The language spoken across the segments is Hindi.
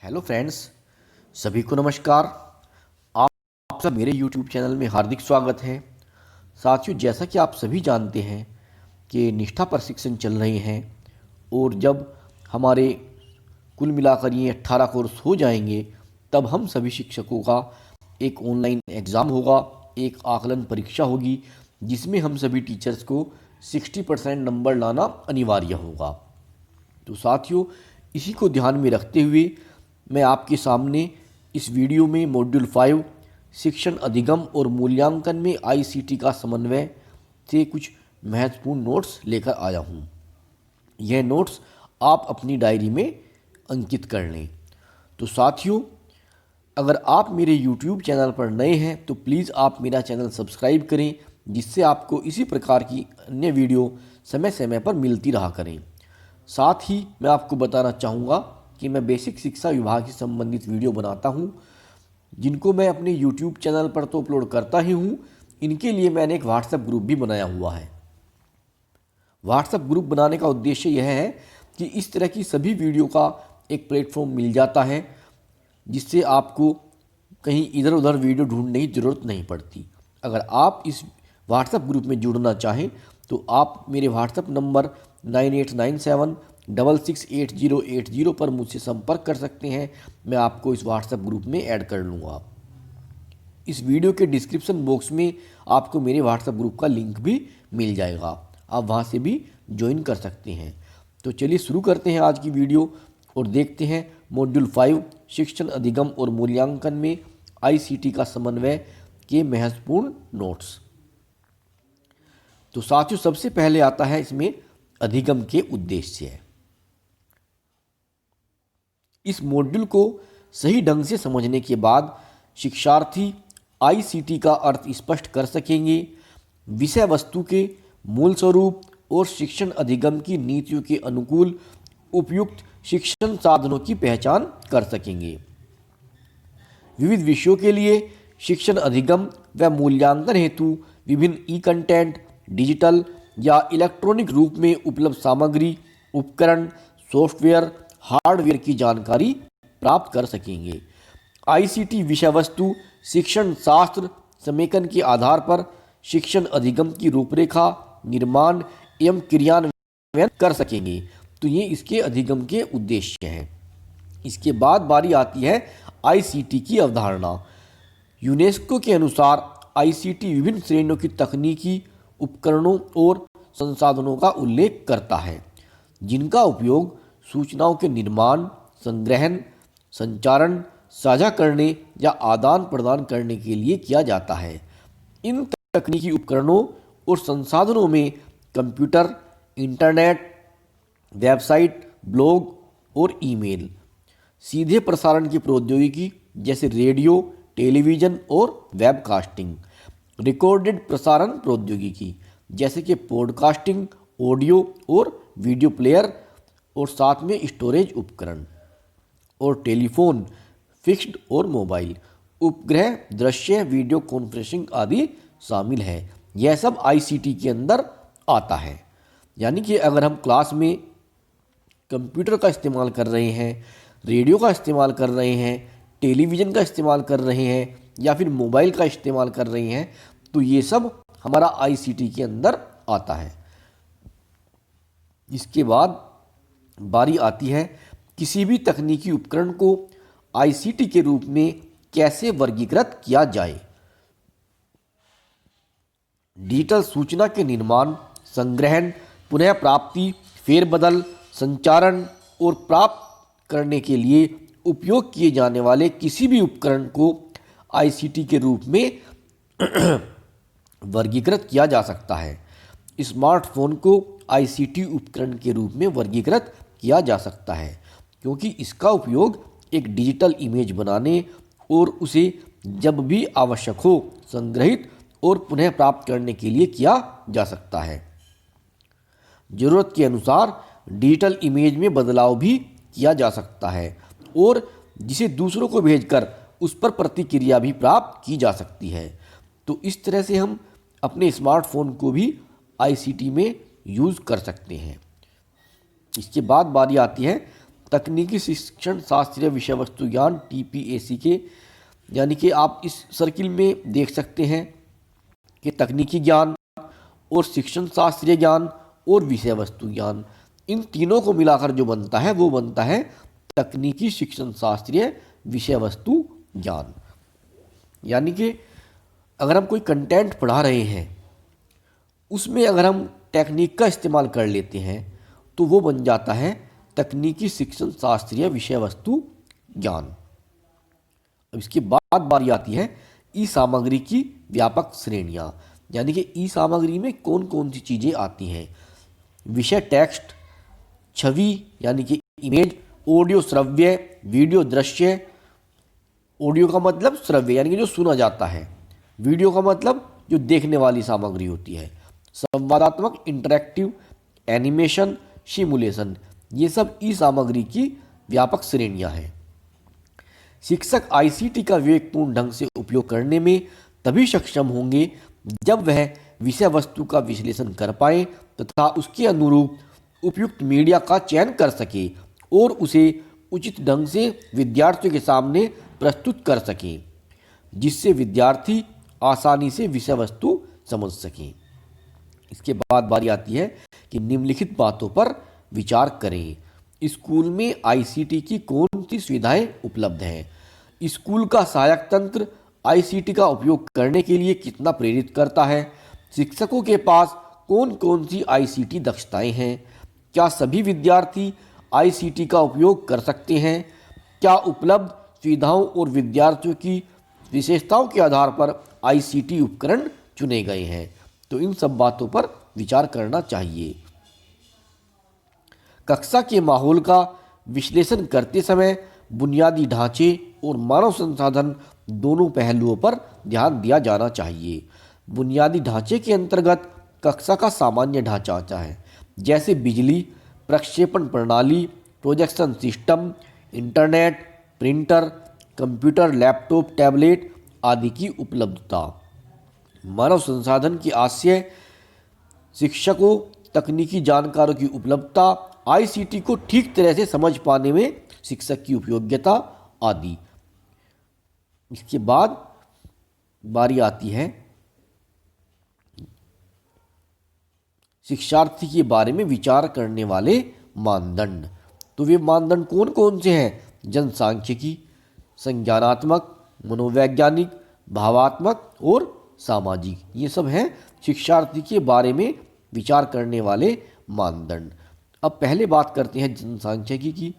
हेलो फ्रेंड्स, सभी को नमस्कार। आप सब मेरे यूट्यूब चैनल में हार्दिक स्वागत है। साथियों, जैसा कि आप सभी जानते हैं कि निष्ठा प्रशिक्षण चल रहे हैं और जब हमारे कुल मिलाकर ये 18 कोर्स हो जाएंगे तब हम सभी शिक्षकों का एक ऑनलाइन एग्ज़ाम होगा, एक आकलन परीक्षा होगी जिसमें हम सभी टीचर्स को 60% नंबर लाना अनिवार्य होगा। तो साथियों, इसी को ध्यान में रखते हुए मैं आपके सामने इस वीडियो में मॉड्यूल 5 शिक्षण अधिगम और मूल्यांकन में आईसीटी का समन्वय से कुछ महत्वपूर्ण नोट्स लेकर आया हूँ। यह नोट्स आप अपनी डायरी में अंकित कर लें। तो साथियों, अगर आप मेरे YouTube चैनल पर नए हैं तो प्लीज़ आप मेरा चैनल सब्सक्राइब करें, जिससे आपको इसी प्रकार की अन्य वीडियो समय समय पर मिलती रहा करें। साथ ही मैं आपको बताना चाहूँगा कि मैं बेसिक शिक्षा विभाग से संबंधित वीडियो बनाता हूँ, जिनको मैं अपने YouTube चैनल पर तो अपलोड करता ही हूँ। इनके लिए मैंने एक व्हाट्सएप ग्रुप भी बनाया हुआ है। व्हाट्सएप ग्रुप बनाने का उद्देश्य यह है कि इस तरह की सभी वीडियो का एक प्लेटफॉर्म मिल जाता है, जिससे आपको कहीं इधर उधर वीडियो ढूंढने की ज़रूरत नहीं पड़ती। अगर आप इस व्हाट्सएप ग्रुप में जुड़ना चाहें तो आप मेरे व्हाट्सएप नंबर 9897668080 पर मुझसे संपर्क कर सकते हैं। मैं आपको इस व्हाट्सएप ग्रुप में ऐड कर लूँगा। इस वीडियो के डिस्क्रिप्शन बॉक्स में आपको मेरे व्हाट्सएप ग्रुप का लिंक भी मिल जाएगा, आप वहाँ से भी ज्वाइन कर सकते हैं। तो चलिए शुरू करते हैं आज की वीडियो और देखते हैं मॉड्यूल 5 शिक्षण अधिगम और मूल्यांकन में आईसीटी का समन्वय के महत्वपूर्ण नोट्स। तो साथियों, सबसे पहले आता है इसमें अधिगम के उद्देश्य। इस मॉड्यूल को सही ढंग से समझने के बाद शिक्षार्थी आईसीटी का अर्थ स्पष्ट कर सकेंगे, विषय वस्तु के मूल स्वरूप और शिक्षण अधिगम की नीतियों के अनुकूल उपयुक्त शिक्षण साधनों की पहचान कर सकेंगे। विविध विषयों के लिए शिक्षण अधिगम व मूल्यांकन हेतु विभिन्न ई कंटेंट, डिजिटल या इलेक्ट्रॉनिक रूप में उपलब्ध सामग्री, उपकरण, सॉफ्टवेयर, हार्डवेयर की जानकारी प्राप्त कर सकेंगे। आईसीटी विषय वस्तु शिक्षण शास्त्र समेकन के आधार पर शिक्षण अधिगम की रूपरेखा, निर्माण एवं क्रियान्वयन कर सकेंगे। तो ये इसके अधिगम के उद्देश्य हैं। इसके बाद बारी आती है आईसीटी की अवधारणा। यूनेस्को के अनुसार आईसीटी विभिन्न श्रेणियों की तकनीकी उपकरणों और संसाधनों का उल्लेख करता है, जिनका उपयोग सूचनाओं के निर्माण, संग्रहण, संचारण, साझा करने या आदान प्रदान करने के लिए किया जाता है। इन तकनीकी उपकरणों और संसाधनों में कंप्यूटर, इंटरनेट, वेबसाइट, ब्लॉग और ईमेल, सीधे प्रसारण की प्रौद्योगिकी जैसे रेडियो, टेलीविज़न और वेबकास्टिंग, रिकॉर्डेड प्रसारण प्रौद्योगिकी जैसे कि पॉडकास्टिंग, ऑडियो और वीडियो प्लेयर, और साथ में स्टोरेज उपकरण और टेलीफोन, फिक्स्ड और मोबाइल, उपग्रह दृश्य वीडियो कॉन्फ्रेंसिंग आदि शामिल है। यह सब आईसीटी के अंदर आता है। यानी कि अगर हम क्लास में कंप्यूटर का इस्तेमाल कर रहे हैं, रेडियो का इस्तेमाल कर रहे हैं, टेलीविज़न का इस्तेमाल कर रहे हैं या फिर मोबाइल का इस्तेमाल कर रहे हैं, तो ये सब हमारा आईसीटी के अंदर आता है। इसके बाद बारी आती है किसी भी तकनीकी उपकरण को आईसीटी के रूप में कैसे वर्गीकृत किया जाए। डिजिटल सूचना के निर्माण, संग्रहण, पुनः प्राप्ति, फेरबदल, संचारण और प्राप्त करने के लिए उपयोग किए जाने वाले किसी भी उपकरण को आईसीटी के रूप में वर्गीकृत किया जा सकता है। स्मार्टफोन को आईसीटी उपकरण के रूप में वर्गीकृत किया जा सकता है, क्योंकि इसका उपयोग एक डिजिटल इमेज बनाने और उसे जब भी आवश्यक हो संग्रहित और पुनः प्राप्त करने के लिए किया जा सकता है। ज़रूरत के अनुसार डिजिटल इमेज में बदलाव भी किया जा सकता है और जिसे दूसरों को भेजकर उस पर प्रतिक्रिया भी प्राप्त की जा सकती है। तो इस तरह से हम अपने स्मार्टफोन को भी आईसीटी में यूज़ कर सकते हैं। इसके बाद बारी आती है तकनीकी शिक्षण शास्त्रीय विषय वस्तु ज्ञान TPAC के, यानी कि आप इस सर्किल में देख सकते हैं कि तकनीकी ज्ञान और शिक्षण शास्त्रीय ज्ञान और विषय वस्तु ज्ञान, इन तीनों को मिलाकर जो बनता है वो बनता है तकनीकी शिक्षण शास्त्रीय विषय वस्तु ज्ञान। यानी कि अगर हम कोई कंटेंट पढ़ा रहे हैं उसमें अगर हम टेक्निक का इस्तेमाल कर लेते हैं तो वो बन जाता है तकनीकी शिक्षण शास्त्रीय विषय वस्तु ज्ञान। अब इसके बाद बारी आती है ई सामग्री की व्यापक श्रेणियां, यानी कि ई सामग्री में कौन कौन सी चीज़ें आती हैं। विषय टेक्स्ट, छवि यानी कि इमेज, ऑडियो श्रव्य, वीडियो दृश्य। ऑडियो का मतलब श्रव्य यानी कि जो सुना जाता है, वीडियो का मतलब जो देखने वाली सामग्री होती है, संवादात्मक इंटरैक्टिव, एनिमेशन, सिमुलेशन, ये सब ई सामग्री की व्यापक श्रेणियां हैं। शिक्षक ICT का विवेकपूर्ण ढंग से उपयोग करने में तभी सक्षम होंगे जब वह विषय वस्तु का विश्लेषण कर पाए तथा उसके अनुरूप उपयुक्त मीडिया का चयन कर सके और उसे उचित ढंग से विद्यार्थियों के सामने प्रस्तुत कर सकें, जिससे विद्यार्थी आसानी से विषय वस्तु समझ सकें। इसके बाद बारी आती है कि निम्नलिखित बातों पर विचार करें। स्कूल में ICT की कौन सी सुविधाएं उपलब्ध हैं? स्कूल का सहायक तंत्र ICT का उपयोग करने के लिए कितना प्रेरित करता है? शिक्षकों के पास कौन कौन सी ICT दक्षताएं हैं? क्या सभी विद्यार्थी ICT का उपयोग कर सकते हैं? क्या उपलब्ध सुविधाओं और विद्यार्थियों की विशेषताओं के आधार पर ICT उपकरण चुने गए हैं? तो इन सब बातों पर विचार करना चाहिए। कक्षा के माहौल का विश्लेषण करते समय बुनियादी ढांचे और मानव संसाधन दोनों पहलुओं पर ध्यान दिया जाना चाहिए। बुनियादी ढांचे के अंतर्गत कक्षा का सामान्य ढांचा आता है, जैसे बिजली, प्रक्षेपण प्रणाली, projection system, internet, printer, computer, laptop, tablet आदि की उपलब्धता। मानव संसाधन की आश्रय, शिक्षकों, तकनीकी जानकारों की उपलब्धता, ICT को ठीक तरह से समझ पाने में शिक्षक की उपयोगिता आदि। इसके बाद बारी आती है शिक्षार्थी के बारे में विचार करने वाले मानदंड। तो वे मानदंड कौन कौन से हैं? जनसांख्यिकी, संज्ञानात्मक, मनोवैज्ञानिक, भावात्मक और सामाजिक, ये सब हैं शिक्षार्थी के बारे में विचार करने वाले मानदंड। अब पहले बात करते हैं जनसांख्यिकी की।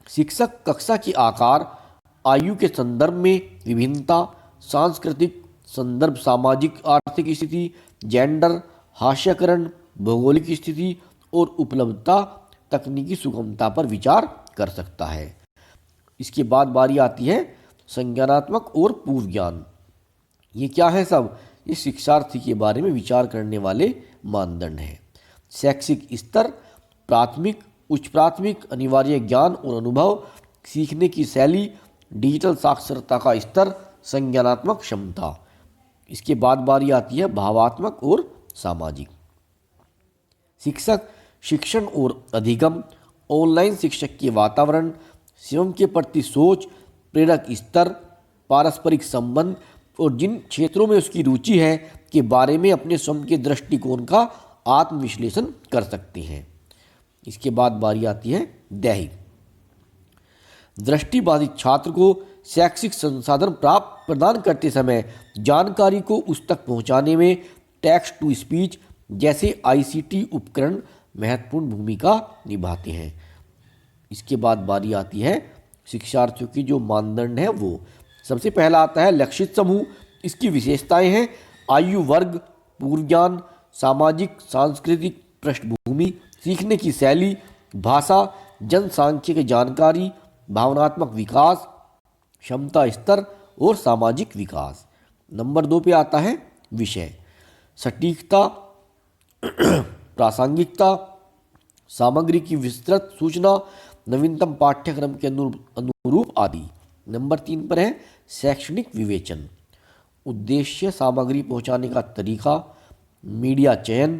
शिक्षक कक्षा के आकार, आयु के संदर्भ में विभिन्नता, सांस्कृतिक संदर्भ, सामाजिक आर्थिक स्थिति, जेंडर, हास्यकरण, भौगोलिक स्थिति और उपलब्धता, तकनीकी सुगमता पर विचार कर सकता है। इसके बाद बारी आती है संज्ञानात्मक और पूर्व ज्ञान। ये क्या है सब? ये शिक्षार्थी के बारे में विचार करने वाले मानदंड हैं। शैक्षिक स्तर, प्राथमिक, उच्च प्राथमिक, अनिवार्य ज्ञान और अनुभव, सीखने की शैली, डिजिटल साक्षरता का स्तर, संज्ञानात्मक क्षमता। इसके बाद बारी आती है भावात्मक और सामाजिक। शिक्षक शिक्षण और अधिगम, ऑनलाइन शिक्षक के वातावरण, स्वयं के प्रति सोच, प्रेरक स्तर, पारस्परिक संबंध और जिन क्षेत्रों में उसकी रुचि है के बारे में अपने स्वयं के दृष्टिकोण का आत्मविश्लेषण कर सकते हैं। इसके बाद बारी आती है दैहिक। दृष्टिबाधित छात्र को शैक्षिक संसाधन प्रदान करते समय जानकारी को उस तक पहुंचाने में टेक्स्ट टू स्पीच जैसे ICT उपकरण महत्वपूर्ण भूमिका निभाते हैं। इसके बाद बारी आती है शिक्षार्थियों की जो मानदंड है वो। सबसे पहला आता है लक्षित समूह। इसकी विशेषताएं हैं आयु वर्ग, पूर्व ज्ञान, सामाजिक सांस्कृतिक पृष्ठभूमि, सीखने की शैली, भाषा, जनसांख्यिक जानकारी, भावनात्मक विकास, क्षमता स्तर और सामाजिक विकास। नंबर 2 पे आता है विषय। सटीकता, प्रासंगिकता, सामग्री की विस्तृत सूचना, नवीनतम पाठ्यक्रम के अनुरूप आदि। नंबर 3 पर है शैक्षणिक विवेचन। उद्देश्य, सामग्री पहुंचाने का तरीका, मीडिया चयन,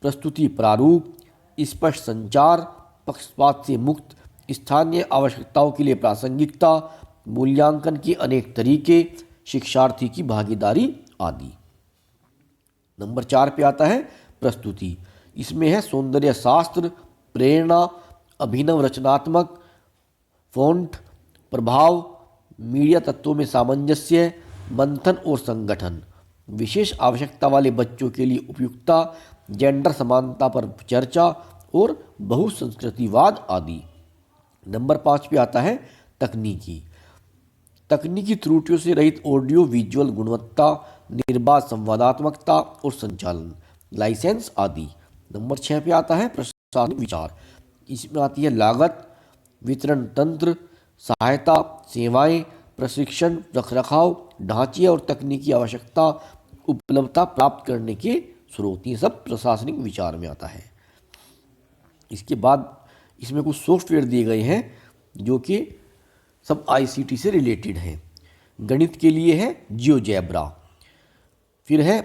प्रस्तुति प्रारूप, स्पष्ट संचार, पक्षपात से मुक्त, स्थानीय आवश्यकताओं के लिए प्रासंगिकता, मूल्यांकन के अनेक तरीके, शिक्षार्थी की भागीदारी आदि। नंबर 4 पे आता है प्रस्तुति। इसमें है सौंदर्य शास्त्र, प्रेरणा, अभिनव रचनात्मक, फ़ॉन्ट, प्रभाव, मीडिया तत्वों में सामंजस्य, मंथन और संगठन, विशेष आवश्यकता वाले बच्चों के लिए उपयुक्तता, जेंडर समानता पर चर्चा और बहुसंस्कृतिवाद आदि। नंबर 5 पे आता है तकनीकी। तकनीकी त्रुटियों से रहित ऑडियो विजुअल गुणवत्ता, निर्बाध संवादात्मकता और संचालन, लाइसेंस आदि। नंबर 6 पे आता है प्रशासनिक विचार। इसमें आती है लागत, वितरण तंत्र, सहायता, सेवाएं, प्रशिक्षण, रखरखाव, ढांचे और तकनीकी आवश्यकता, उपलब्धता प्राप्त करने के स्रोत। ये सब प्रशासनिक विचार में आता है। इसके बाद इसमें कुछ सॉफ्टवेयर दिए गए हैं जो कि सब आईसीटी से रिलेटेड हैं। गणित के लिए है जियोजेब्रा, फिर है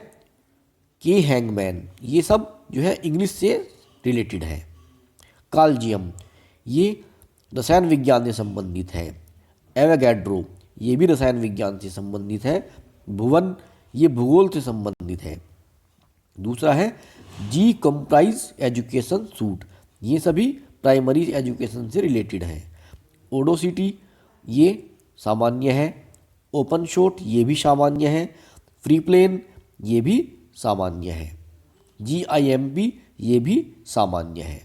के हैंगमैन, ये सब जो है इंग्लिश से रिलेटेड है। कॉल्जियम, ये रसायन विज्ञान से संबंधित है। एवोगैड्रो, ये भी रसायन विज्ञान से संबंधित है। भुवन, ये भूगोल से संबंधित है। दूसरा है जी कंप्राइज एजुकेशन सूट, ये सभी प्राइमरी एजुकेशन से रिलेटेड है। ओडोसिटी, ये सामान्य है। ओपन शॉट, ये भी सामान्य है। फ्री प्लेन, ये भी सामान्य है। GIMP, ये भी सामान्य है।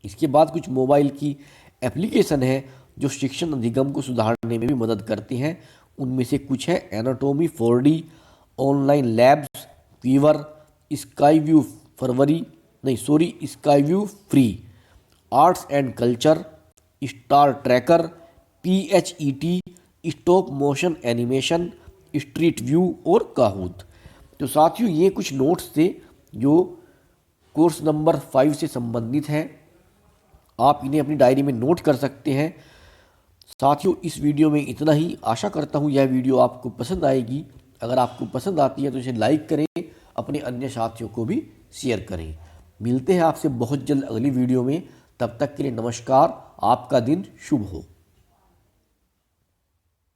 इसके बाद कुछ मोबाइल की एप्लीकेशन है जो शिक्षण अधिगम को सुधारने में भी मदद करती हैं। उनमें से कुछ है anatomy 4D, online labs, fever, Skyview Skyview free, arts and culture, star tracker, PHET, stop motion animation, street view और काहूत। तो साथियों, ये कुछ नोट्स थे जो कोर्स नंबर 5 से संबंधित हैं। आप इन्हें अपनी डायरी में नोट कर सकते हैं। साथियों, इस वीडियो में इतना ही। आशा करता हूँ यह वीडियो आपको पसंद आएगी। अगर आपको पसंद आती है तो इसे लाइक करें, अपने अन्य साथियों को भी शेयर करें। मिलते हैं आपसे बहुत जल्द अगली वीडियो में। तब तक के लिए नमस्कार। आपका दिन शुभ हो।